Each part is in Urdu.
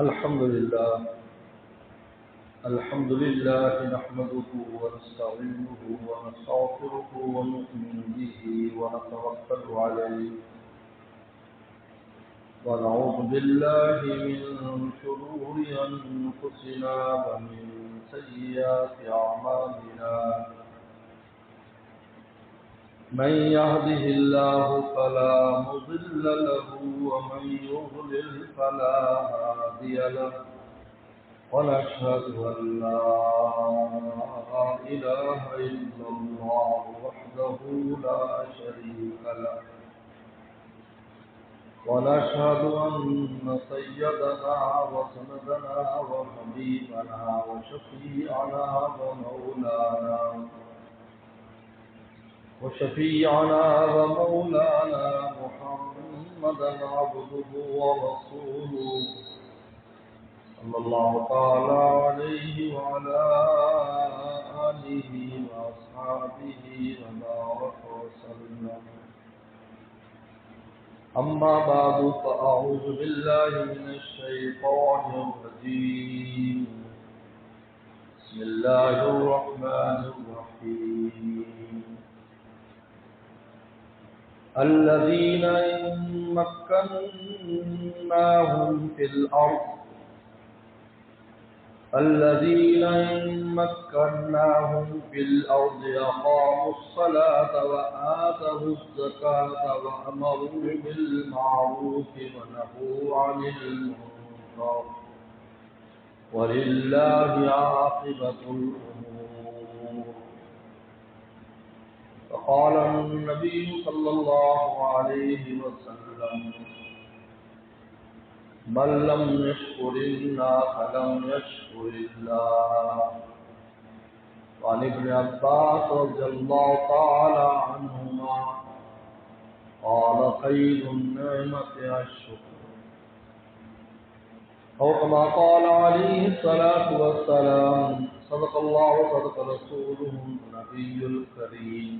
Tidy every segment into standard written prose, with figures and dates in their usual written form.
الحمد لله نحمده ونستعينه ونستغفره ونؤمن به ونتوكل عليه ونعوذ بالله من شرور أنفسنا ومن سيئات أعمالنا من يهده الله فلا مضل له ومن يضلل فلا هادي له ونشهد أن لا إله إلا الله وحده لا شريك له ونشهد أن سيدنا وسندنا وحبيبنا وشفيعنا ومولانا محمدا عبده ورسوله صلى الله تعالى عليه وعلى آله وأصحابه وبارك وسلم. أما بعد فأعوذ بالله من الشيطان الرجيم. بسم الله الرحمن الرحيم. الذين إن مكناهم في الأرض أقاموا الصلاة وآتوا الزكاة وأمروا بالمعروف ونهوا عن المنكر ولله عاقبة الأمور. فقال النبي صلى الله عليه وسلم: من لم يشكر الناس لم يشكر الله. وعن ابن عباس رضي الله تعالى عنهما قال: خير النعمة الشكر. أو كما قال عليه الصلاة والسلام: صدق الله وصدق رسوله النبي الكريم.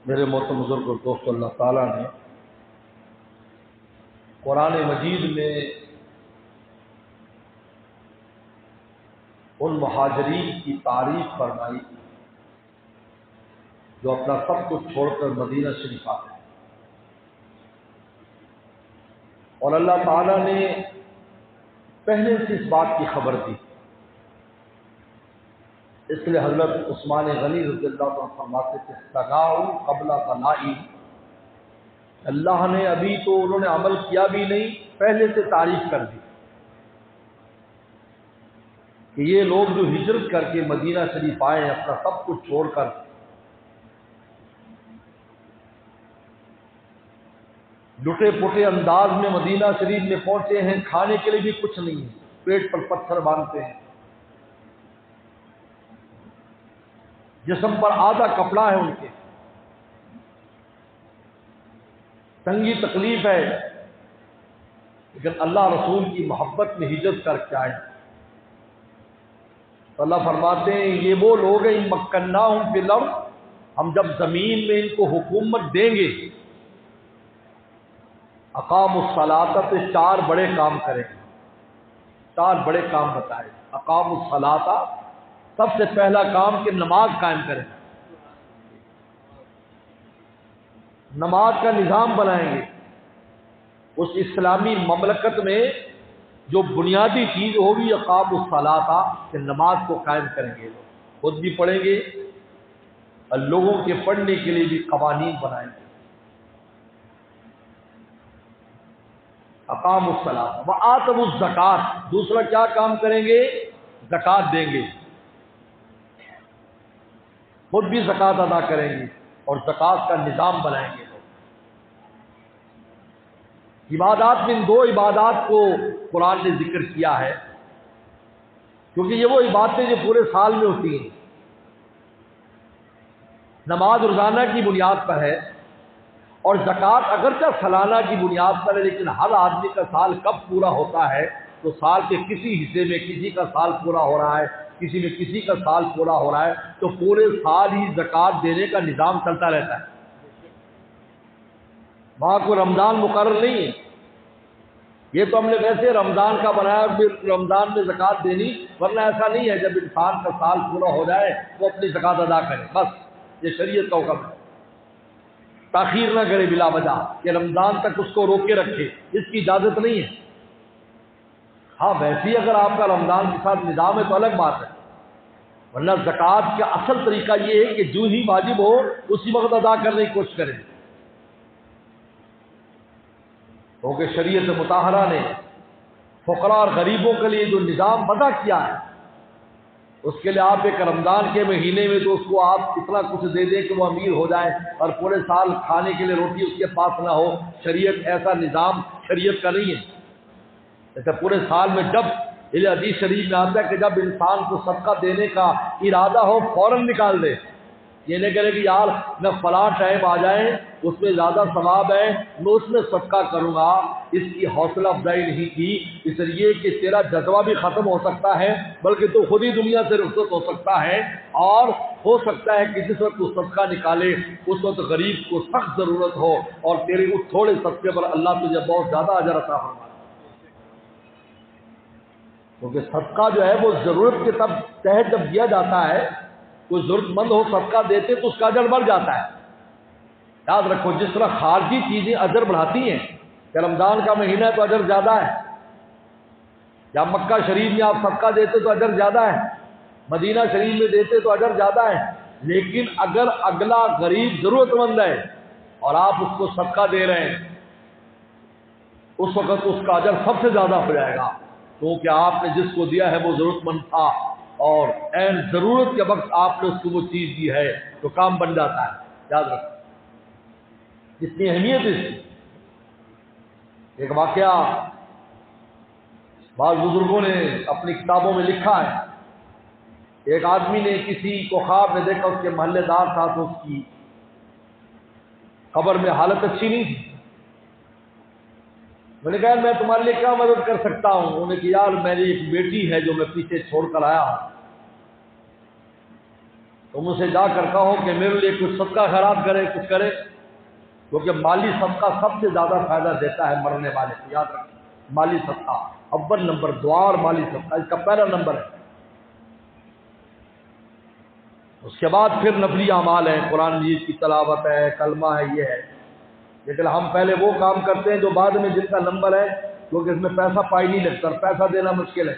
میرے محترم بزرگ اور دوستو، اللہ تعالیٰ نے قرآن مجید میں ان مہاجرین کی تعریف فرمائی جو اپنا سب کچھ چھوڑ کر مدینہ شریف آتے ہیں، اور اللہ تعالیٰ نے پہلے سے اس بات کی خبر دی. اس لیے حضرت عثمان غنی رضی اللہ عنہ فرماتے تھے: سگاؤ قبل قنائی. اللہ نے ابھی تو انہوں نے عمل کیا بھی نہیں، پہلے سے تعریف کر دی کہ یہ لوگ جو ہجرت کر کے مدینہ شریف آئے ہیں، اپنا سب کچھ چھوڑ کر، لٹے پٹے انداز میں مدینہ شریف میں پہنچے ہیں، کھانے کے لیے بھی کچھ نہیں ہے، پیٹ پر پتھر باندھتے ہیں، جسم پر آدھا کپڑا ہے، ان کے تنگی تکلیف ہے، لیکن اللہ رسول کی محبت میں ہجرت کر کے آئے. تو اللہ فرماتے ہیں یہ وہ لوگ ہیں مکناہم فی الارض، ہم جب زمین میں ان کو حکومت دیں گے، اقاموا الصلاۃ، تو 4 بڑے کام کریں گے. 4 بڑے کام بتائے. اقاموا الصلاۃ، سب سے پہلا کام کہ نماز قائم کریں، نماز کا نظام بنائیں گے. اس اسلامی مملکت میں جو بنیادی چیز ہوگی اقاموا الصلاۃ، کہ نماز کو قائم کریں گے. خود بھی پڑھیں گے اور لوگوں کے پڑھنے کے لیے بھی قوانین بنائیں گے. اقاموا الصلاۃ وآتوا الزکاۃ، دوسرا کیا کام کریں گے؟ زکوٰۃ دیں گے، خود بھی زکوٰۃ ادا کریں گے اور زکوٰۃ کا نظام بنائیں گے. عبادات میں ان 2 عبادات کو قرآن نے ذکر کیا ہے، کیونکہ یہ وہ عبادتیں جو پورے سال میں ہوتی ہیں. نماز روزانہ کی بنیاد پر ہے، اور زکوٰۃ اگرچہ سالانہ کی بنیاد پر ہے، لیکن ہر آدمی کا سال کب پورا ہوتا ہے؟ تو سال کے کسی حصے میں کسی کا سال پورا ہو رہا ہے، کسی میں کسی کا سال پورا ہو رہا ہے، تو پورے سال ہی زکوٰۃ دینے کا نظام چلتا رہتا ہے. وہاں کو رمضان مقرر نہیں ہے. یہ تو ہم نے ویسے رمضان کا بنایا اور رمضان میں زکوٰۃ دینی، ورنہ ایسا نہیں ہے جب انسان کا سال پورا ہو جائے وہ اپنی زکوٰۃ ادا کرے، بس یہ شریعت کا حکم ہے۔ تاخیر نہ کرے بلا وجہ کہ رمضان تک اس کو روکے رکھے، اس کی اجازت نہیں ہے۔ ہاں ویسے ہی اگر آپ کا رمضان کے ساتھ نظام ہے تو الگ بات ہے، ورنہ زکوٰۃ کا اصل طریقہ یہ ہے کہ جو ہی واجب ہو اسی وقت ادا کرنے کی کوشش کریں، کیونکہ شریعت مطہرہ نے فقراء اور غریبوں کے لیے جو نظام وضع کیا ہے، اس کے لیے آپ ایک رمضان کے مہینے میں تو اس کو آپ اتنا کچھ دے دیں کہ وہ امیر ہو جائے اور پورے سال کھانے کے لیے روٹی اس کے پاس نہ ہو۔ شریعت ایسا نظام شریعت کا نہیں ہے۔ جیسے پورے سال میں جب یہ حدیث شریف میں آتا ہے کہ جب انسان کو صدقہ دینے کا ارادہ ہو فوراً نکال دے، یہ نہیں کرے کہ یار میں فلاں ٹائم آ جائیں اس میں زیادہ ثواب ہے میں اس میں صدقہ کروں گا، اس کی حوصلہ افزائی نہیں کی، اس لیے کہ تیرا جذبہ بھی ختم ہو سکتا ہے، بلکہ تو خود ہی دنیا سے رخصت ہو سکتا ہے، اور ہو سکتا ہے کہ جس وقت تو صدقہ نکالے اس وقت غریب کو سخت ضرورت ہو اور تیرے اس تھوڑے صدقے پر اللہ تجھے بہت زیادہ اجر عطا فرمائے۔ کیونکہ صدقہ جو ہے وہ ضرورت کے تحت جب دیا جاتا ہے، کوئی ضرورت مند ہو صدقہ دیتے تو اس کا اجر بڑھ جاتا ہے۔ یاد رکھو جس طرح خارجی چیزیں اجر بڑھاتی ہیں کہ رمضان کا مہینہ ہے تو اجر زیادہ ہے، یا مکہ شریف میں آپ صدقہ دیتے تو اجر زیادہ ہے، مدینہ شریف میں دیتے تو اجر زیادہ ہے، لیکن اگر اگلا غریب ضرورت مند ہے اور آپ اس کو صدقہ دے رہے ہیں اس وقت اس کا اجر سب سے زیادہ ہو جائے گا، کیونکہ آپ نے جس کو دیا ہے وہ ضرورت مند تھا اور عین ضرورت کے وقت آپ نے اس کو وہ چیز دی ہے تو کام بن جاتا ہے۔ یاد رکھو اتنی اہمیت اس کی۔ ایک واقعہ بعض بزرگوں نے اپنی کتابوں میں لکھا ہے، ایک آدمی نے کسی کو خواب میں دیکھا، اس کے محلے دار تھا تو اس کی قبر میں حالت اچھی نہیں تھی۔ میں نے کہا میں تمہارے لیے کیا مدد کر سکتا ہوں؟ انہوں نے کہا یار میری ایک بیٹی ہے جو میں پیچھے چھوڑ کر آیا ہوں، تم اسے جا کر کہو کہ میرے لیے کچھ صدقہ خیرات کرے، کچھ کرے، کیونکہ مالی صدقہ سب سے زیادہ فائدہ دیتا ہے مرنے والے کو۔ یاد رکھیں مالی صدقہ اول نمبر، دعا اور مالی صدقہ اس کا پہلا نمبر ہے۔ اس کے بعد پھر نفلی اعمال ہیں، قرآن مجید کی تلاوت ہے، کلمہ ہے، یہ ہے، لیکن ہم پہلے وہ کام کرتے ہیں جو بعد میں جن کا نمبر ہے، کیونکہ اس میں پیسہ پائی نہیں لگتا اور پیسہ دینا مشکل ہے،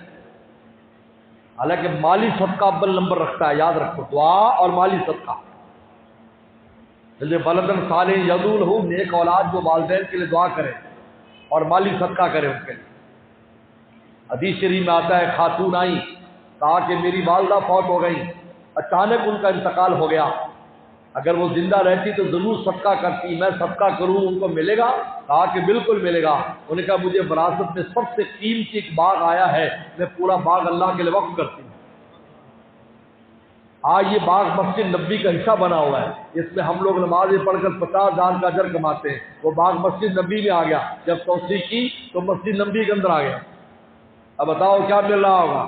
حالانکہ مالی صدقہ اول نمبر رکھتا ہے۔ یاد رکھو دعا اور مالی صدقہ، جیسے بلدن صالح یدعو لہ، نیک اولاد جو والدین کے لیے دعا کرے اور مالی صدقہ کرے ان کے لیے۔ حدیث شریف میں آتا ہے خاتون آئی، کہا کہ میری والدہ فوت ہو گئی، اچانک ان کا انتقال ہو گیا، اگر وہ زندہ رہتی تو ضرور صدقہ کرتی، میں صدقہ کروں ان کو ملے گا؟ کہا کہ بالکل ملے گا۔ انہوں نے کہا مجھے وراثت میں سب سے قیمتی ایک باغ آیا ہے، میں پورا باغ اللہ کے لیے وقف کرتی ہوں۔ آج یہ باغ مسجد نبوی کا حصہ بنا ہوا ہے، اس میں ہم لوگ نمازیں پڑھ کر 50,000 کا اجر کماتے ہیں، وہ باغ مسجد نبوی میں آ گیا، جب توسیع کی تو مسجد نبوی کے اندر آ گیا۔ اب بتاؤ کیا مل رہا ہوگا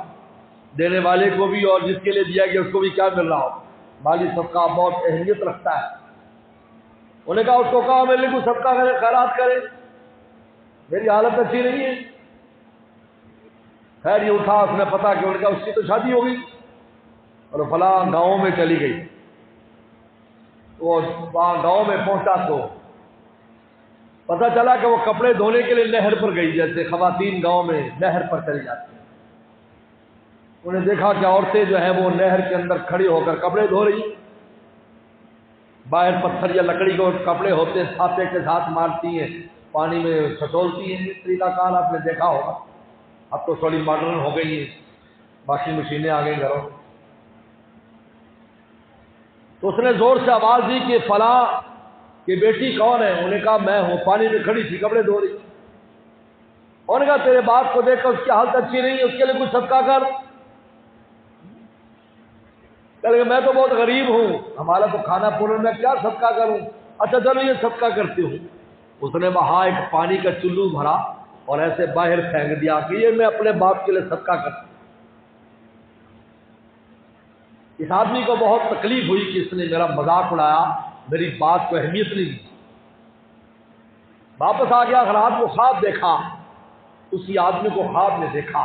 دینے والے کو بھی اور جس کے لیے دیا گیا اس کو بھی، کیا مل رہا ہوگا؟ مالی صدقہ بہت اہمیت رکھتا ہے۔ انہوں نے کہا اس کو کہا میرے لیے کوئی صدقہ کرے، خیرات کرے، میری حالت اچھی نہیں ہے۔ خیر یہ اٹھا، اس نے پتا کہ ان کا اس کی تو شادی ہو گئی اور فلاں گاؤں میں چلی گئی۔ وہ وہاں گاؤں میں پہنچا تو پتہ چلا کہ وہ کپڑے دھونے کے لیے نہر پر گئی، جیسے خواتین گاؤں میں نہر پر چلی جاتی ہیں۔ انہیں دیکھا کہ عورتیں جو ہیں وہ نہر کے اندر کھڑی ہو کر کپڑے دھو رہی، باہر پتھر یا لکڑی کو کپڑے ہوتے ہیں چھاپے کے ساتھ مارتی ہیں، پانی میں چھٹولتی ہیں، اس طریقہ کار آپ نے دیکھا ہوگا۔ اب تو تھوڑی ماڈرن ہو گئی ہیں، واشنگ مشینیں آ گئی گھروں۔ تو اس نے زور سے آواز دی کہ فلاں کی بیٹی کون ہے؟ انہوں نے کہا میں ہوں، پانی میں کھڑی تھی کپڑے دھو رہی۔ انہوں نے کہا تیرے باپ کو دیکھ کر اس کی حالت اچھی نہیں ہے، اس کے لیے کچھ صدقہ کر۔ کہ میں تو بہت غریب ہوں، ہمارا تو کھانا پورا، میں کیا صدقہ کروں؟ اچھا چلو یہ صدقہ کرتی ہوں۔ اس نے وہاں ایک پانی کا چلو بھرا اور ایسے باہر پھینک دیا کہ یہ میں اپنے باپ کے لیے صدقہ کرتا ہوں۔ اس آدمی کو بہت تکلیف ہوئی کہ اس نے میرا مذاق اڑایا، میری بات کو اہمیت نہیں دی۔ واپس آ گیا، رات کو خواب دیکھا اسی آدمی کو خواب میں دیکھا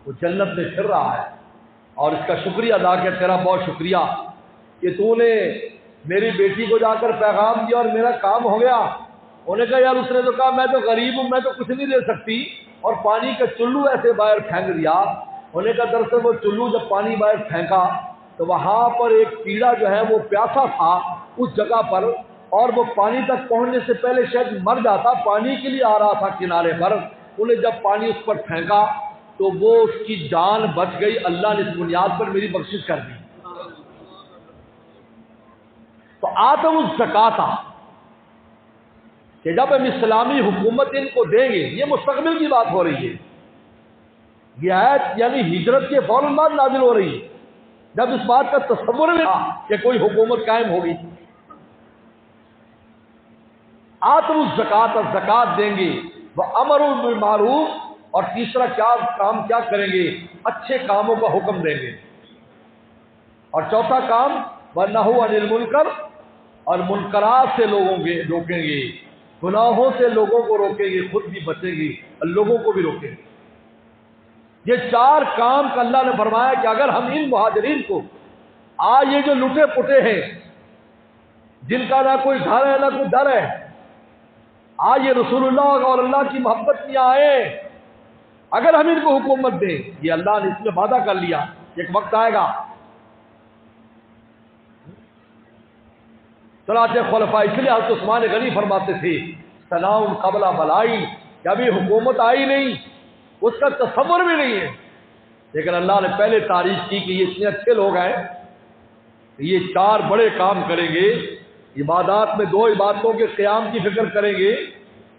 وہ جنت میں پھر رہا ہے اور اس کا شکریہ ادا کیا، تیرا بہت شکریہ کہ تو نے میری بیٹی کو جا کر پیغام دیا اور میرا کام ہو گیا۔ انہوں نے کہا یار اس نے تو کہا میں تو غریب ہوں، میں تو کچھ نہیں دے سکتی، اور پانی کا چلو ایسے باہر پھینک دیا۔ انہوں نے کہا دراصل وہ چلو جب پانی باہر پھینکا تو وہاں پر ایک کیڑا جو ہے وہ پیاسا تھا اس جگہ پر، اور وہ پانی تک پہنچنے سے پہلے شاید مر جاتا، پانی کے لیے آ رہا تھا کنارے پر۔ انہیں جب پانی اس پر پھینکا تو وہ اس کی جان بچ گئی، اللہ نے اس بنیاد پر میری بخشش کر دی۔ تو آتم الزکوٰۃ کہ جب ہم اسلامی حکومت ان کو دیں گے، یہ مستقبل کی بات ہو رہی ہے، یہ آیت یعنی ہجرت کے فوراً بعد نازل ہو رہی ہے، جب اس بات کا تصور میں تھا کہ کوئی حکومت قائم ہوگی۔ آتم الزکوٰۃ، زکوٰۃ دیں گے، وہ امر بالمعروف، اور تیسرا کام کیا کریں گے؟ اچھے کاموں کا حکم دیں گے، اور چوتھا کام وَنَهُ عَنِ الْمُنکر، اور منکرات سے لوگوں کے روکیں گے، گناہوں سے لوگوں کو روکیں گے، خود بھی بچیں گے اور لوگوں کو بھی روکیں گے۔ یہ چار کام کا اللہ نے فرمایا کہ اگر ہم ان مہاجرین کو آج یہ جو لٹے پٹے ہیں جن کا نہ کوئی گھر ہے نہ کوئی در ہے، آج یہ رسول اللہ اور اللہ کی محبت میں آئے، اگر ہم ان کو حکومت دیں، یہ اللہ نے اس میں وعدہ کر لیا ایک وقت آئے گا۔ چنانچہ خلفائے اس لیے حضرت عثمان غنی فرماتے تھے سلام قبل بلائی، کہ ابھی حکومت آئی نہیں، اس کا تصور بھی نہیں ہے، لیکن اللہ نے پہلے تعریف کی کہ یہ اتنے اچھے لوگ ہیں، یہ چار بڑے کام کریں گے۔ عبادات میں 2 عبادتوں کے قیام کی فکر کریں گے،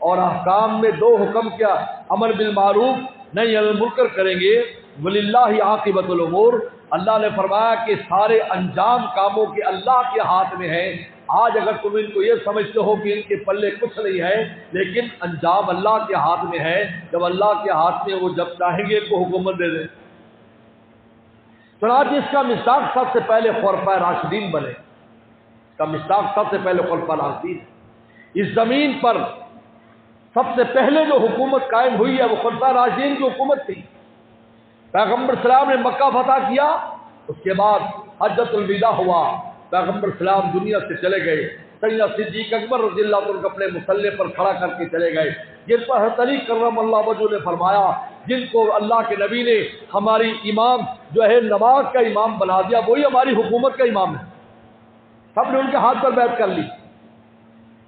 اور احکام میں 2 حکم کیا، امر بالمعروف نہی عن المنکر کریں گے۔ وللہ عاقبۃ الامور، اللہ نے فرمایا کہ سارے انجام کاموں کے اللہ کے ہاتھ میں ہیں۔ آج اگر تم ان کو یہ سمجھتے ہو کہ ان کے پلے کچھ نہیں ہے، لیکن انجام اللہ کے ہاتھ میں ہے، جب اللہ کے ہاتھ میں وہ جب چاہیں گے ان کو حکومت دے دیں۔ چنانچہ اس کا مصداق سب سے پہلے خلفائے راشدین بنے، اس کا مصداق سب سے پہلے خلفائے راشدین۔ اس زمین پر سب سے پہلے جو حکومت قائم ہوئی ہے وہ خلفائے راشدین کی حکومت تھی۔ پیغمبر اسلام نے مکہ فتح کیا، اس کے بعد حجۃ الوداع ہوا، پیغمبر اسلام دنیا سے چلے گئے، سیدنا صدیق اکبر رضی اللہ عنہ اپنے مصلی پر کھڑا کر کے چلے گئے، جن پر حضرت علی کرم اللہ وجہہ نے فرمایا جن کو اللہ کے نبی نے ہماری امام جو ہے نماز کا امام بنا دیا، وہی ہماری حکومت کا امام ہے۔ سب نے ان کے ہاتھ پر بیعت کر لی۔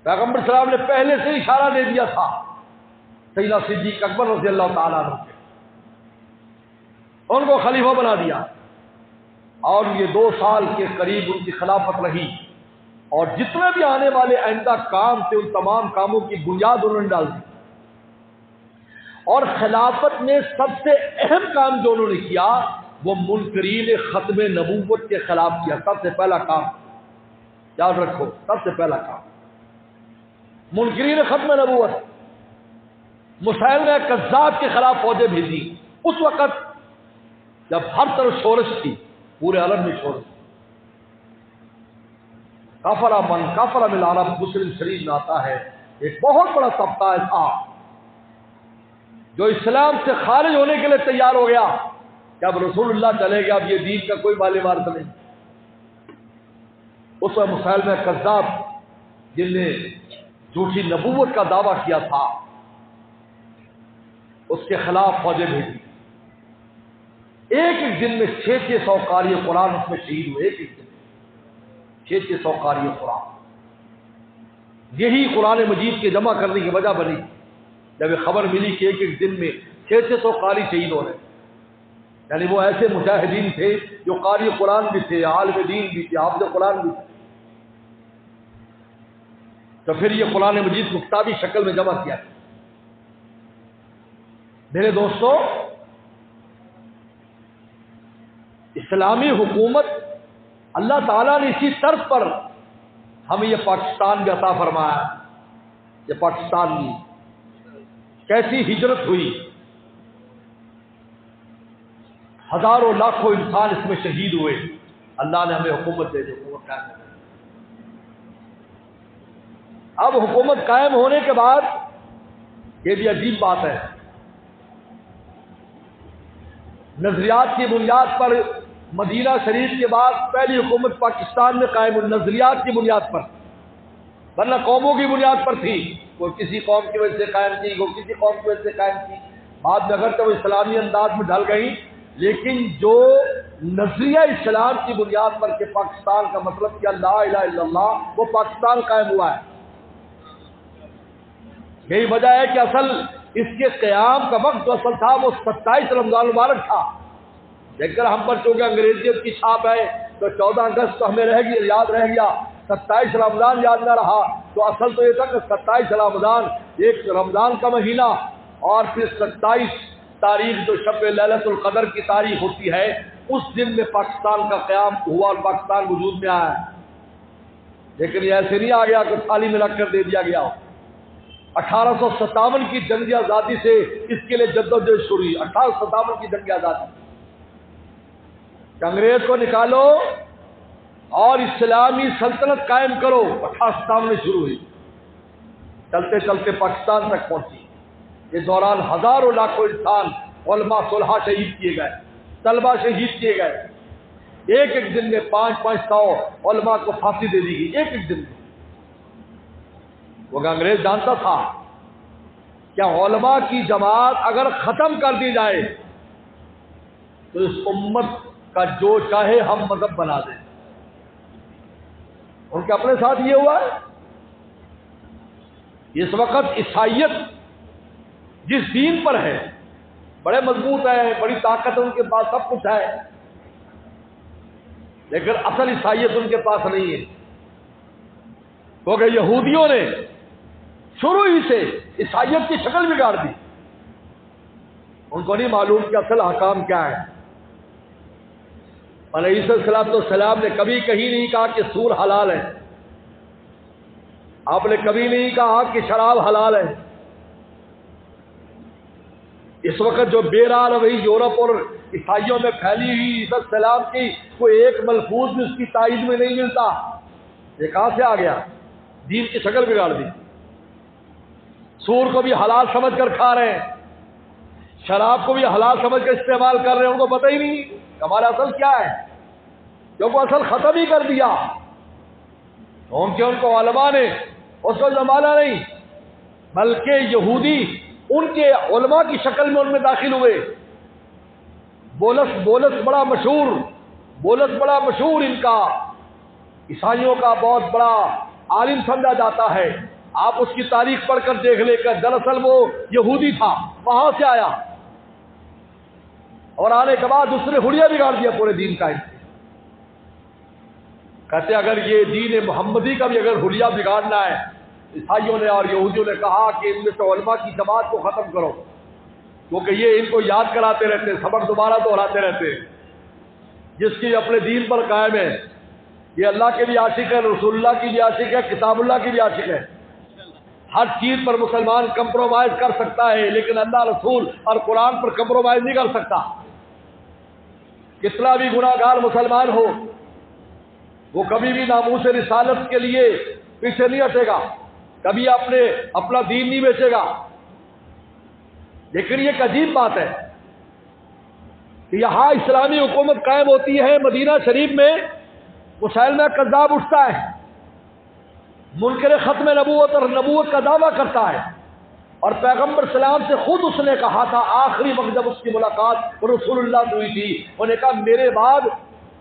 پیغمبر اسلام نے پہلے سے اشارہ دے دیا تھا سیدنا صدیق اکبر رضی اللہ تعالیٰ عنہ سے، ان کو خلیفہ بنا دیا، اور یہ 2 سال کے قریب ان کی خلافت رہی، اور جتنے بھی آنے والے آئندہ کام تھے ان تمام کاموں کی بنیاد انہوں نے ڈال دی۔ اور خلافت میں سب سے اہم کام جو انہوں نے کیا وہ منکرین ختم نبوت کے خلاف کیا۔ سب سے پہلا کام یاد رکھو، سب سے پہلا کام منکرین ختم نبوت، مسیلمہ کذاب کے خلاف فوجیں بھیجی۔ اس وقت جب ہر طرف شورش تھی، پورے عالم میں شورش، کفر من کفر بالعرب، مسلم شریف میں آتا ہے ایک بہت بڑا طبقہ تھا جو اسلام سے خارج ہونے کے لیے تیار ہو گیا کہ اب رسول اللہ چلے گیا، اب یہ دین کا کوئی مال وارث نہیں۔ اس میں مسیلمہ کذاب جن نے جھوٹی نبوت کا دعویٰ کیا تھا، اس کے خلاف فوجیں بھیجی۔ ایک ایک دن میں 600 قاری قرآن اس میں شہید ہوئے، ایک ایک دن 600 قاری قرآن۔ یہی قرآن مجید کے جمع کرنے کی وجہ بنی جب یہ خبر ملی کہ ایک ایک دن میں 600 قاری شہید ہو رہے ہیں، یعنی وہ ایسے مجاہدین تھے جو قاری قرآن بھی تھے، عالم دین بھی تھے، حافظ قرآن بھی تھے۔ تو پھر یہ قرآن مجید کو کتابی شکل میں جمع کیا۔ میرے دوستو، اسلامی حکومت اللہ تعالیٰ نے اسی طرز پر ہمیں یہ پاکستان بھی عطا فرمایا۔ یہ پاکستان میں کیسی ہجرت ہوئی، ہزاروں لاکھوں انسان اس میں شہید ہوئے، اللہ نے ہمیں حکومت دے دی، حکومت قائم ہو گئی۔ اب حکومت قائم ہونے کے بعد یہ بھی عجیب بات ہے، نظریات کی بنیاد پر مدینہ شریف کے بعد پہلی حکومت پاکستان میں قائم ہوئی نظریات کی بنیاد پر، ورنہ قوموں کی بنیاد پر تھی، کوئی کسی قوم کی وجہ سے قائم کی، کوئی کسی قوم کی وجہ سے قائم کی، بعد میں اگر تو وہ اسلامی انداز میں ڈھل گئی، لیکن جو نظریہ اسلام کی بنیاد پر کہ پاکستان کا مطلب کیا لا الہ الا اللہ، وہ پاکستان قائم ہوا ہے۔ یہی وجہ ہے کہ اصل اس کے قیام کا وقت جو اصل تھا وہ 27 رمضان المبارک تھا، لیکن ہم پر چونکہ انگریزیت کی چھاپ ہے تو 14 اگست تو ہمیں یاد رہ گیا، 27 رمضان یاد نہ رہا، تو اصل تو یہ تھا کہ 27 رمضان ایک رمضان کا مہینہ، اور پھر 27 تاریخ جو شب لیلۃ القدر کی تاریخ ہوتی ہے، اس دن میں پاکستان کا قیام ہوا اور پاکستان وجود میں آیا۔ لیکن یہ ایسے نہیں آ گیا کہ تھالی میں رکھ کر دے دیا گیا۔ 1857 کی جنگ آزادی سے اس کے لیے جدوجہد شروع ہوئی، 1857 کی جنگ آزادی، کہ انگریز کو نکالو اور اسلامی سلطنت قائم کرو، 1857 میں شروع ہوئی، چلتے چلتے پاکستان تک پہنچی۔ اس دوران ہزاروں لاکھوں انسان علماء صلحاء شہید کیے گئے، طلباء شہید کیے گئے، ایک ایک دن میں 500 علماء کو پھانسی دے دی گئی، ایک ایک دن میں۔ وہ انگریز جانتا تھا کہ علماء کی جماعت اگر ختم کر دی جائے تو اس امت کا جو چاہے ہم مذہب بنا دیں۔ ان کے اپنے ساتھ یہ ہوا ہے۔ اس وقت عیسائیت جس دین پر ہے، بڑے مضبوط ہے، بڑی طاقت ان کے پاس، سب کچھ ہے، لیکن اصل عیسائیت ان کے پاس نہیں ہے، کیونکہ یہودیوں نے شروع ہی سے عیسائیت کی شکل بگاڑ دی۔ ان کو نہیں معلوم کہ اصل حکام کیا ہے۔ علیہ السلام نے کبھی کہیں نہیں کہا کہ سور حلال ہے، آپ نے کبھی نہیں کہا کہ شراب حلال ہے۔ اس وقت جو بے راہ روی یورپ اور عیسائیوں میں پھیلی ہوئی عیسی السلام کی کوئی ایک ملفوظ بھی اس کی تائید میں نہیں ملتا، یہ کہاں سے آ گیا؟ دین کی شکل بگاڑ دی۔ سور کو بھی حلال سمجھ کر کھا رہے ہیں، شراب کو بھی حلال سمجھ کر استعمال کر رہے ہیں، ان کو پتہ ہی نہیں ہمارا اصل کیا ہے، کیونکہ اصل ختم ہی کر دیا۔ کیونکہ ان کو علماء نے اس کو زمانہ نہیں، بلکہ یہودی ان کے علماء کی شکل میں ان میں داخل ہوئے۔ بولس بڑا مشہور ان کا عیسائیوں کا بہت بڑا عالم سمجھا جاتا ہے، آپ اس کی تاریخ پڑھ کر دیکھ لے کر، دراصل وہ یہودی تھا، وہاں سے آیا، اور آنے کے بعد اس نے حلیہ بگاڑ دیا پورے دین کا۔ کہتے اگر یہ دین محمدی کا بھی اگر حلیہ بگاڑنا ہے، عیسائیوں نے اور یہودیوں نے کہا کہ ان میں سے علماء کی جماعت کو ختم کرو، کیونکہ یہ ان کو یاد کراتے رہتے، سبق دوبارہ دہراتے رہتے، جس کی اپنے دین پر قائم ہے، یہ اللہ کے بھی عاشق ہے، رسول اللہ کی بھی عاشق ہے، کتاب اللہ کی بھی عاشق ہے، ہر چیز پر مسلمان کمپرومائز کر سکتا ہے، لیکن اللہ، رسول اور قرآن پر کمپرومائز نہیں کر سکتا۔ کتنا بھی گناہ گار مسلمان ہو، وہ کبھی بھی ناموس رسالت کے لیے پیچھے نہیں ہٹے گا، کبھی اپنا دین نہیں بیچے گا۔ لیکن یہ ایک عجیب بات ہے کہ یہاں اسلامی حکومت قائم ہوتی ہے، مدینہ شریف میں مسلمہ کذاب اٹھتا ہے، منکر ختم نبوت اور نبوت کا دعویٰ کرتا ہے، اور پیغمبر سلام سے خود اس نے کہا تھا، آخری وقت جب اس کی ملاقات رسول اللہ سے ہوئی تھی، انہوں نے کہا میرے بعد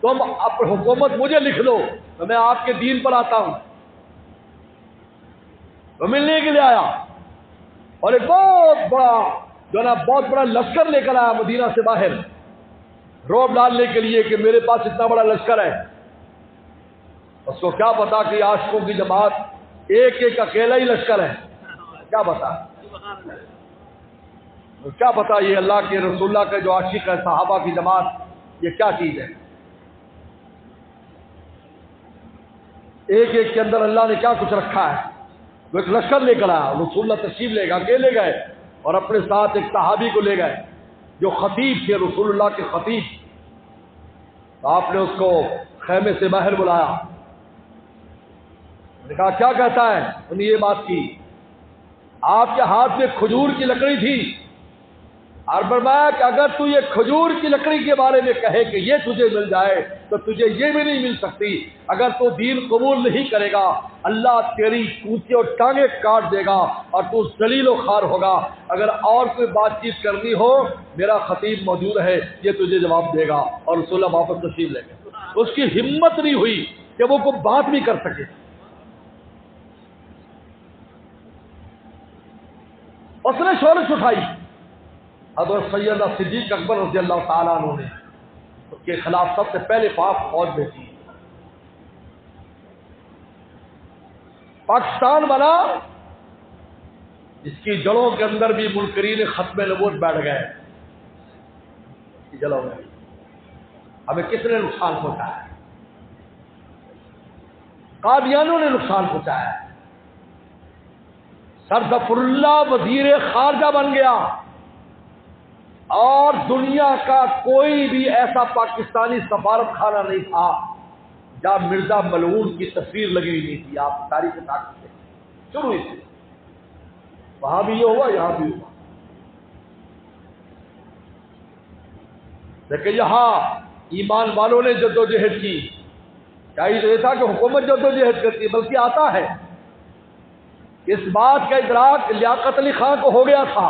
تم حکومت مجھے لکھ دو تو میں آپ کے دین پر آتا ہوں۔ تو ملنے کے لیے آیا، اور ایک بہت بڑا لشکر لے کر آیا مدینہ سے باہر، روب ڈالنے کے لیے کہ میرے پاس اتنا بڑا لشکر ہے۔ اس کو کیا پتا کہ عاشقوں کی جماعت ایک اکیلا ہی لشکر ہے، کیا پتا یہ اللہ کے رسول اللہ کا جو عاشق ہے، صحابہ کی جماعت، یہ کیا چیز ہے۔ ایک کے اندر اللہ نے کیا کچھ رکھا ہے۔ وہ ایک لشکر لے کر آیا، رسول اللہ تشریف لے گا، اکیلے گئے، اور اپنے ساتھ ایک صحابی کو لے گئے جو خطیب تھے، رسول اللہ کے خطیب۔ تو آپ نے اس کو خیمے سے باہر بلایا، نے کہا کیا کہتا ہے؟ انہوں نے یہ بات کی، آپ کے ہاتھ میں کھجور کی لکڑی تھی، اور فرمایا کہ اگر تو یہ کھجور کی لکڑی کے بارے میں کہے کہ یہ تجھے مل جائے تو تجھے یہ بھی نہیں مل سکتی. اگر تو دین قبول نہیں کرے گا اللہ تیری کوچے اور ٹانگیں کاٹ دے گا اور تو ذلیل و خوار ہوگا. اگر اور کوئی بات چیت کرنی ہو میرا خطیب موجود ہے یہ تجھے جواب دے گا. اور رسول اللہ واپس تشریف لے گئے. اس کی ہمت نہیں ہوئی کہ وہ کوئی بات بھی کر سکے. اس نے شورش اٹھائی. حضرت سیدنا صدیق اکبر رضی اللہ تعالیٰ عنہ نے اس کے خلاف سب سے پہلے پاک فوج بھیجی. پاکستان بنا اس کی جڑوں کے اندر بھی منکرین ختم نبوت بیٹھ گئے. جلو گئے. ہمیں کس نے نقصان پہنچایا؟ قادیانیوں نے نقصان پہنچایا. سر ظفر اللہ وزیر خارجہ بن گیا اور دنیا کا کوئی بھی ایسا پاکستانی سفارت خانہ نہیں تھا جہاں مرزا ملعون کی تصویر لگی ہوئی نہیں تھی. آپ تاریخ سے شروع ہوئی تھی. وہاں بھی یہ ہوا یہاں بھی ہوا. لیکن یہاں ایمان والوں نے جدوجہد کی. چاہیے تو یہ تھا کہ حکومت جدوجہد کرتی بلکہ آتا ہے. اس بات کا ادراک لیاقت علی خان کو ہو گیا تھا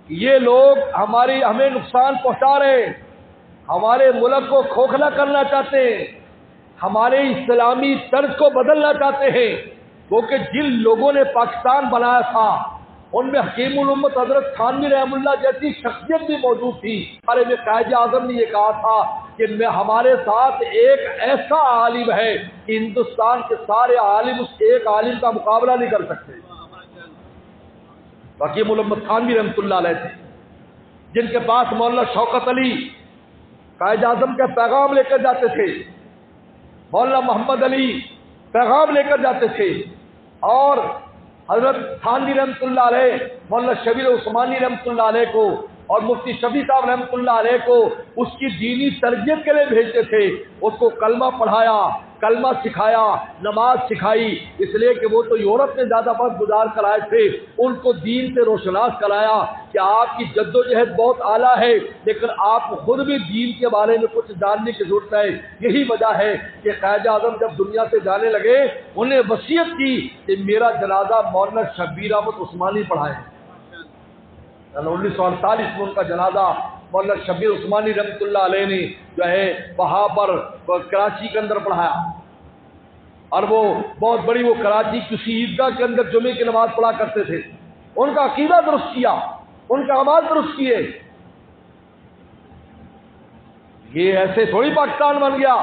کہ یہ لوگ ہمیں نقصان پہنچا رہے، ہمارے ملک کو کھوکھلا کرنا چاہتے ہیں، ہمارے اسلامی طرز کو بدلنا چاہتے ہیں. کیونکہ جن لوگوں نے پاکستان بنایا تھا ان میں حکیم الامت حضرت تھانوی رحم اللہ جیسی شخصیت بھی موجود تھی. ہمارے میں قائد اعظم نے یہ کہا تھا کہ ہمارے ساتھ ایک ایسا عالم ہے کہ ہندوستان کے سارے عالم اس ایک عالم کا مقابلہ نہیں کر سکتے. حکیم الامت تھانوی رحمۃ اللہ علیہ تھے جن کے پاس مولانا شوکت علی قائد اعظم کا پیغام لے کر جاتے تھے، مولانا محمد علی پیغام لے کر جاتے تھے، اور حضرت تھانوی رحمۃ اللہ علیہ مولانا شبیر عثمانی رحمۃ اللہ علیہ کو اور مفتی شفیع صاحب رحمۃ اللہ علیہ کو اس کی دینی تربیت کے لیے بھیجتے تھے. اس کو کلمہ پڑھایا، کلمہ سکھایا، نماز سکھائی، اس لیے کہ وہ تو یورپ میں زیادہ وقت گزار کر آئے تھے. ان کو دین سے روشناس کرایا کہ آپ کی جد و جہد بہت اعلیٰ ہے لیکن آپ خود بھی دین کے بارے میں کچھ جاننے کی ضرورت ہے. یہی وجہ ہے کہ قائد اعظم جب دنیا سے جانے لگے انہیں وصیت کی کہ میرا جنازہ مولانا شبیر احمد عثمانی پڑھائیں. 1948 میں ان کا جنازہ مولانا شبیر عثمانی رحمۃ اللہ علیہ نے جو ہے وہاں پر کراچی کے اندر پڑھایا. اور وہ بہت بڑی وہ کراچی کسی عیدگاہ کے اندر جمعے کی نماز پڑھا کرتے تھے. ان کا عقیدہ درست کیا، ان کا عمل درست کیے. یہ ایسے تھوڑی پاکستان بن گیا.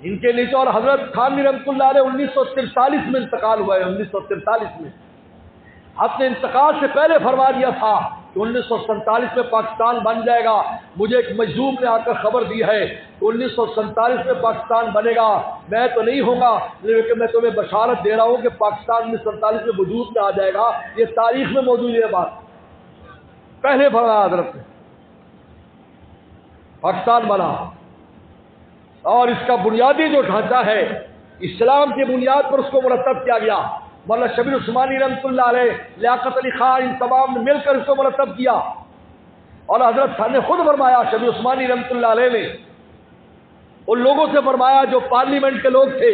ان کے نیچے اور حضرت تھانوی رحمۃ اللہ علیہ 1943 میں انتقال ہوا ہے. 1943 میں اپنے انتقال سے پہلے فرما دیا تھا کہ 1947 میں پاکستان بن جائے گا. مجھے ایک مجذوب نے آ کر خبر دی ہے کہ 1947 میں پاکستان بنے گا. میں تو نہیں ہوں گا لیکن میں تمہیں بشارت دے رہا ہوں کہ پاکستان 1947 میں وجود میں آ جائے گا. یہ تاریخ میں موجود ہے بات. پہلے فرمایا حضرت نے پاکستان بنا اور اس کا بنیادی جو ڈھانچہ ہے اسلام کی بنیاد پر اس کو مرتب کیا گیا. مولانا شبیر عثمانی رحمۃ اللہ علیہ، لیاقت علی خان، ان تمام نے مل کر اس کو مرتب کیا. اور حضرت صاحب نے خود فرمایا، شبیر عثمانی رحمۃ اللہ علیہ نے ان لوگوں سے فرمایا جو پارلیمنٹ کے لوگ تھے،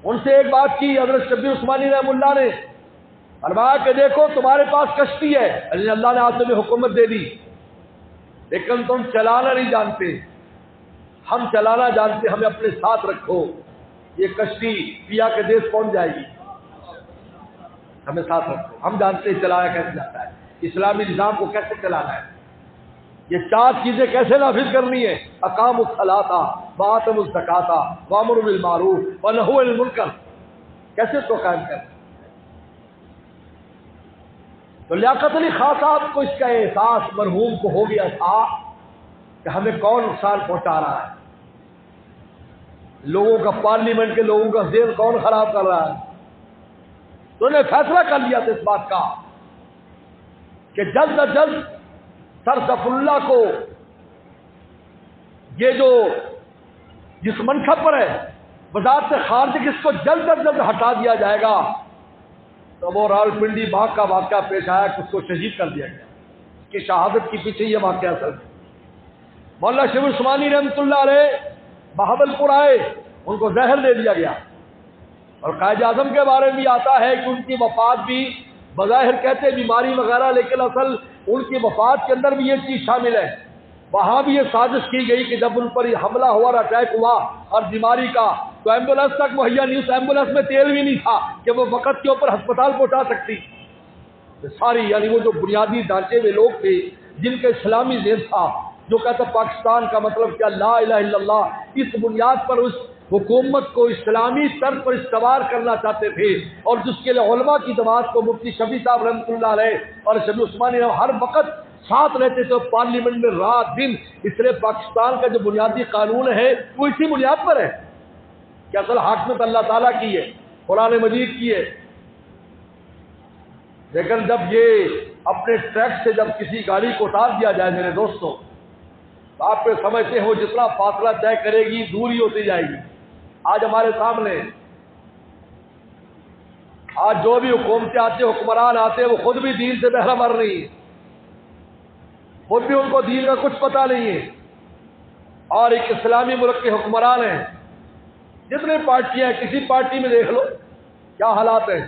ان سے ایک بات کی. حضرت شبیر عثمانی رحمۃ اللہ نے فرمایا کہ دیکھو تمہارے پاس کشتی ہے، اللہ نے آج تمہیں حکومت دے دی لیکن تم چلانا نہیں جانتے. ہم چلانا جانتے، ہمیں اپنے ساتھ رکھو. یہ کشتی پیا کے دیش پہنچ جائے گی. ہمیں ساتھ رکھو، ہم جانتے ہیں چلایا کیسے جاتا ہے، اسلامی نظام کو کیسے چلانا ہے، یہ 4 چیزیں کیسے نافذ کرنی ہے. اقام الصلاۃ وآتوا الزکاۃ وامروا بالمعروف ونہوا عن المنکر، کیسے اس کو قائم کرنا. تو لیاقت علی خان صاحب کو اس کا احساس مرحوم کو ہو گیا تھا کہ ہمیں کون نقصان پہنچا رہا ہے، لوگوں کا، پارلیمنٹ کے لوگوں کا ذہن کون خراب کر رہا ہے. تو انہوں نے فیصلہ کر لیا تھا اس بات کا کہ جلد از جلد سر ظفر اللہ کو یہ جو جس منصب پر ہے وزارت خارجہ کی، اس کو جلد از جلد ہٹا دیا جائے گا. تو وہ راولپنڈی باغ کا واقعہ پیش آیا کہ اس کو شہید کر دیا گیا. کی شہادت کے پیچھے یہ واقعہ اصل ہے۔ مولانا شیخ عثمانی رحمۃ اللہ علیہ بہاولپور آئے، ان کو زہر دے دیا گیا، اور قائد اعظم کے بارے میں بھی آتا ہے کہ ان کی وفات بھی بظاہر کہتے بیماری وغیرہ، لیکن اصل ان کی وفات کے اندر بھی یہ چیز شامل ہے۔ وہاں بھی یہ سازش کی گئی کہ جب ان پر یہ حملہ ہوا اور اٹیک ہوا اور بیماری کا، تو ایمبولینس تک مہیا نہیں، اس ایمبولینس میں تیل بھی نہیں تھا کہ وہ وقت کے اوپر ہسپتال پہنچا سکتی۔ ساری یعنی وہ جو بنیادی ڈھانچے میں لوگ تھے جن کا اسلامی ذہن تھا، جو کہتا پاکستان کا مطلب کیا لا الہ الا اللہ، اس بنیاد پر اس حکومت کو اسلامی طرز پر استوار کرنا چاہتے تھے، اور جس کے لیے علماء کی جماعت کو مفتی شفیع صاحب رحمۃ اللہ علیہ اور شفیع عثمانی ہر وقت ساتھ رہتے تھے پارلیمنٹ میں رات دن۔ اس لیے پاکستان کا جو بنیادی قانون ہے وہ اسی بنیاد پر ہے کہ اصل حاکمیت اللہ تعالیٰ کی ہے، قرآن مجید کی ہے۔ لیکن جب یہ اپنے ٹریک سے جب کسی گاڑی کو اتار دیا جائے میرے دوستوں، تو آپ پہ سمجھتے ہو جتنا فاصلہ طے کرے گی دوری ہوتی جائے گی۔ آج ہمارے سامنے آج جو بھی حکومتیں آتے حکمران آتے وہ خود بھی دین سے بہرہ مر رہی ہیں، خود بھی ان کو دین کا کچھ پتہ نہیں ہے، اور ایک اسلامی ملک کے حکمران ہیں۔ جتنے پارٹیاں ہیں کسی پارٹی میں دیکھ لو کیا حالات ہیں۔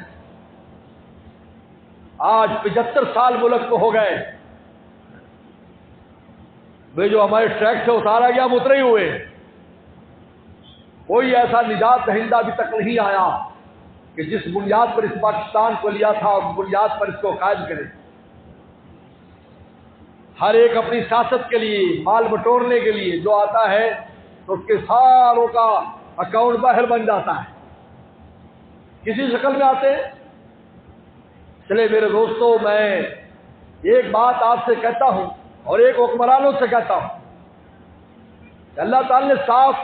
آج 75 سال ملک کو ہو گئے، وہ جو ہمارے ٹریک سے اتارا گیا ہم اترے ہوئے، کوئی ایسا نجات دہندہ ابھی تک نہیں آیا کہ جس بنیاد پر اس پاکستان کو لیا تھا اس بنیاد پر اس کو قائم کرے۔ ہر ایک اپنی سیاست کے لیے، مال بٹورنے کے لیے جو آتا ہے تو اس کے ساروں کا اکاؤنٹ باہر بن جاتا ہے، کسی شکل میں آتے ہیں۔ چلے میرے دوستوں، میں ایک بات آپ سے کہتا ہوں اور ایک حکمرانوں سے کہتا ہوں کہ اللہ تعالی نے صاف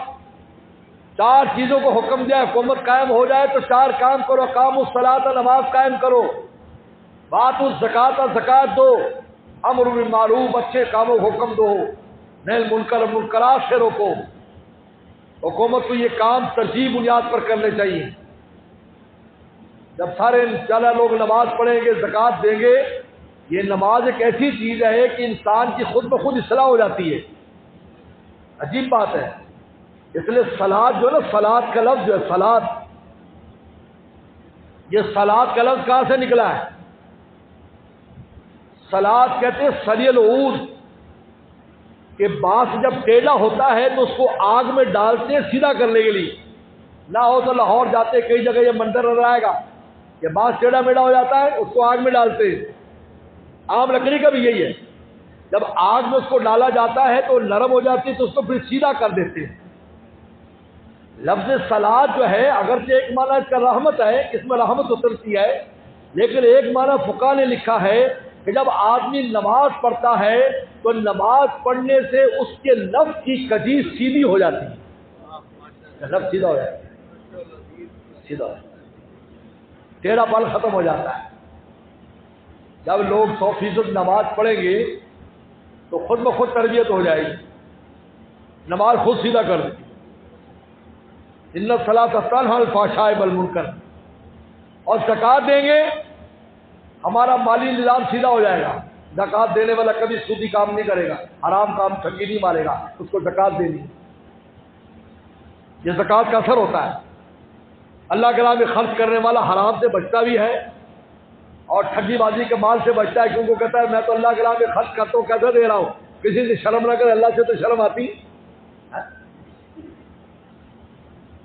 4 چیزوں کو حکم دیا، حکومت قائم ہو جائے تو 4 کام کرو، اقاموا الصلاۃ، نماز قائم کرو، وآتوا الزکوٰۃ، زکوٰۃ دو، امر بالمعروف، اچھے کاموں حکم دو، نہی المنکر، منکرات سے روکو۔ حکومت کو یہ کام ترجیح بنیاد پر کرنے چاہیے۔ جب سارے انشاءاللہ لوگ نماز پڑھیں گے، زکوٰۃ دیں گے، یہ نماز ایک ایسی چیز ہے کہ انسان کی خود بخود اصلاح ہو جاتی ہے۔ عجیب بات ہے، اس لیے صلاۃ جو ہے نا، صلاۃ کا لفظ جو ہے، صلاۃ، یہ صلاۃ کا لفظ کہاں سے نکلا ہے؟ صلاۃ کہتے ہیں سری العود، کہ بانس جب ٹیڑھا ہوتا ہے تو اس کو آگ میں ڈالتے ہیں سیدھا کرنے کے لیے۔ نہ ہو تو لاہور جاتے کئی جگہ یہ منظر نظر آئے گا کہ بانس ٹیڑھا میڑھا ہو جاتا ہے، اس کو آگ میں ڈالتے ہیں۔ عام لکڑی کا بھی یہی ہے، جب آگ میں اس کو ڈالا جاتا ہے تو نرم ہو جاتی ہے تو اس کو پھر سیدھا کر دیتے ہیں۔ لفظ صلاۃ جو ہے اگرچہ ایک معنی اس کا رحمت ہے، اس میں رحمت اترتی ہے، لیکن ایک معنی فقہا نے لکھا ہے کہ جب آدمی نماز پڑھتا ہے تو نماز پڑھنے سے اس کے نفس کی کجی سیدھی ہو جاتی ہے، نفس سیدھا ہو جاتا ہے، سیدھا ہو جاتا ہے، ٹیڑھا پن ختم ہو جاتا ہے۔ جب لوگ 100% نماز پڑھیں گے تو خود بخود تربیت ہو جائے گی، نماز خود سیدھا کر دیتی۔ ان الصلاۃ تنہی عن الفحشاء والمنکر، اور زکوٰۃ دیں گے ہمارا مالی نظام سیدھا ہو جائے گا۔ زکوٰۃ دینے والا کبھی سودی کام نہیں کرے گا، حرام کام ٹھگی نہیں مارے گا، اس کو زکوٰۃ دینی۔ یہ زکوٰۃ کا اثر ہوتا ہے، اللہ کے راہ میں خرچ کرنے والا حرام سے بچتا بھی ہے اور ٹھگی بازی کے مال سے بچتا ہے، کیونکہ کہتا ہے میں تو اللہ کے راہ میں خرچ کرتا ہوں، کیسے دے رہا ہوں، کسی سے شرم نہ کرے، اللہ سے تو شرم آتی۔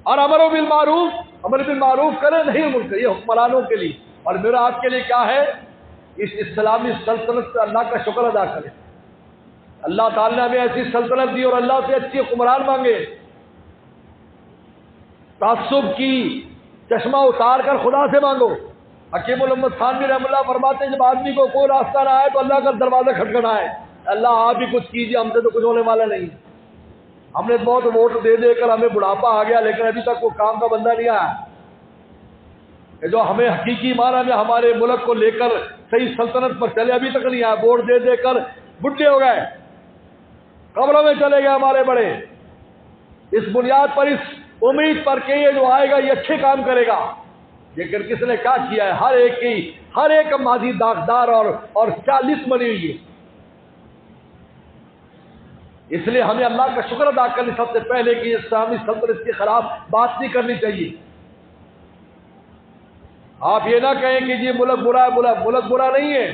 اور امر بالمعروف کرے، نہیں منکر، یہ حکمرانوں کے لیے۔ اور میرا آپ کے لیے کیا ہے؟ اس اسلامی سلطنت سے اللہ کا شکر ادا کرے۔ اللہ تعالیٰ نے ہمیں ایسی سلطنت دی اور اللہ سے اچھی حکمران مانگے۔ تعصب کی چشمہ اتار کر خدا سے مانگو۔ حکیم محمد خانوی رحمۃ اللہ فرماتے ہیں جب آدمی کو کوئی راستہ نہ آئے تو اللہ کا دروازہ کھٹکھٹائے، اللہ آپ ہی کچھ کیجیے، ہم سے تو کچھ ہونے والا نہیں۔ ہم نے بہت ووٹ دے دے کر ہمیں بڑھاپا آ گیا، لیکن ابھی تک وہ کام کا بندہ نہیں آیا کہ جو ہمیں حقیقی معنی میں ہمارے ملک کو لے کر صحیح سلطنت پر چلے، ابھی تک نہیں آیا۔ ووٹ دے دے کر بڈھے ہو گئے، قبروں میں چلے گئے ہمارے بڑے، اس بنیاد پر، اس امید پر کہ یہ جو آئے گا یہ اچھے کام کرے گا، لیکن کس نے کیا کیا ہے؟ ہر ایک ماضی داغدار اور 40 بنی ہوئی ہے۔ اس لیے ہمیں اللہ کا شکر ادا کرنے سب سے پہلے کہ اسلامی سلطنت کے خلاف بات نہیں کرنی چاہیے۔ آپ یہ نہ کہیں کہ جی ملک برا ہے، ملک برا نہیں ہے،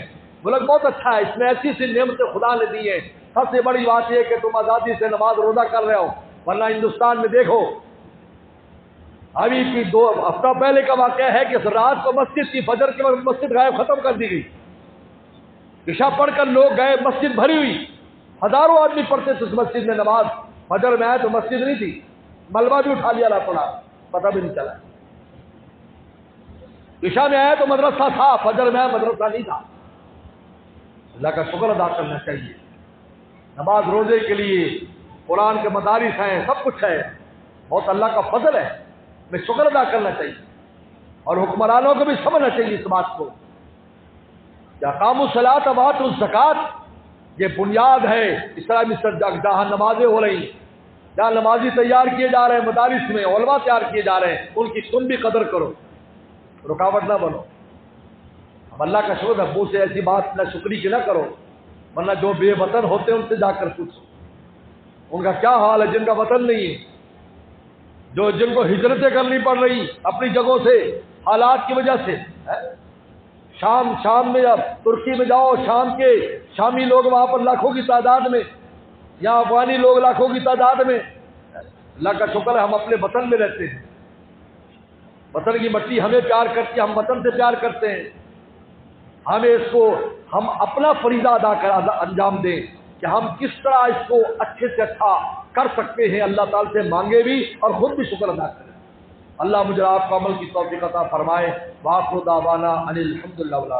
ملک بہت اچھا ہے، اس میں ایسی سی نعمتیں خدا نے دی ہیں۔ سب سے بڑی بات یہ ہے کہ تم آزادی سے نماز روزہ کر رہے ہو، ورنہ ہندوستان میں دیکھو ابھی کی 2 ہفتہ پہلے کا واقعہ ہے کہ رات کو مسجد کی فجر کے وقت مسجد غائب ختم کر دی گئی، عشاء پڑھ کر لوگ گئے، مسجد بھری ہوئی، ہزاروں آدمی پڑھتے تھے اس مسجد میں نماز، فجر میں آئے تو مسجد نہیں تھی، ملبہ بھی اٹھا لیا نہ پڑا، پتہ بھی نہیں چلا۔ عشاء میں آئے تو مدرسہ تھا، فجر میں آئے مدرسہ نہیں تھا۔ اللہ کا شکر ادا کرنا چاہیے۔ نماز روزے کے لیے قرآن کے مدارس ہیں، سب کچھ ہے، بہت اللہ کا فضل ہے، میں شکر ادا کرنا چاہیے، اور حکمرانوں کو بھی سمجھنا چاہیے اس بات کو کہ اقاموا الصلاۃ وآتوا الزکوٰۃ، یہ بنیاد ہے اسلامی جہاں نمازیں ہو رہی، جہاں نمازی تیار کیے جا رہے ہیں، مدارس میں علماء تیار کیے جا رہے ہیں، ان کی تم بھی قدر کرو، رکاوٹ نہ بنو۔ اب اللہ کا شکر ابو سے ایسی بات نہ شکری کی نہ کرو، ورنہ جو بے وطن ہوتے ہیں ان سے جا کر پوچھو ان کا کیا حال ہے، جن کا وطن نہیں ہے، جن کو ہجرتیں کرنی پڑ رہی اپنی جگہوں سے حالات کی وجہ سے۔ شام میں اب ترکی میں جاؤ، شام کے شامی لوگ وہاں پر لاکھوں کی تعداد میں، یہاں افغانی لوگ لاکھوں کی تعداد میں۔ اللہ کا شکر ہے ہم اپنے وطن میں رہتے ہیں، وطن کی مٹی ہمیں پیار کرتی ہے، ہم وطن سے پیار کرتے ہیں، ہم اپنا فریضہ ادا کر انجام دیں کہ ہم کس طرح اس کو اچھے سے اچھا کر سکتے ہیں، اللہ تعالی سے مانگے بھی اور خود بھی شکر ادا کریں۔ اللہ مجھے آپ کو عمل کی توفیق عطا فرمائے۔ وآخر دعوانا ان الحمد للہ۔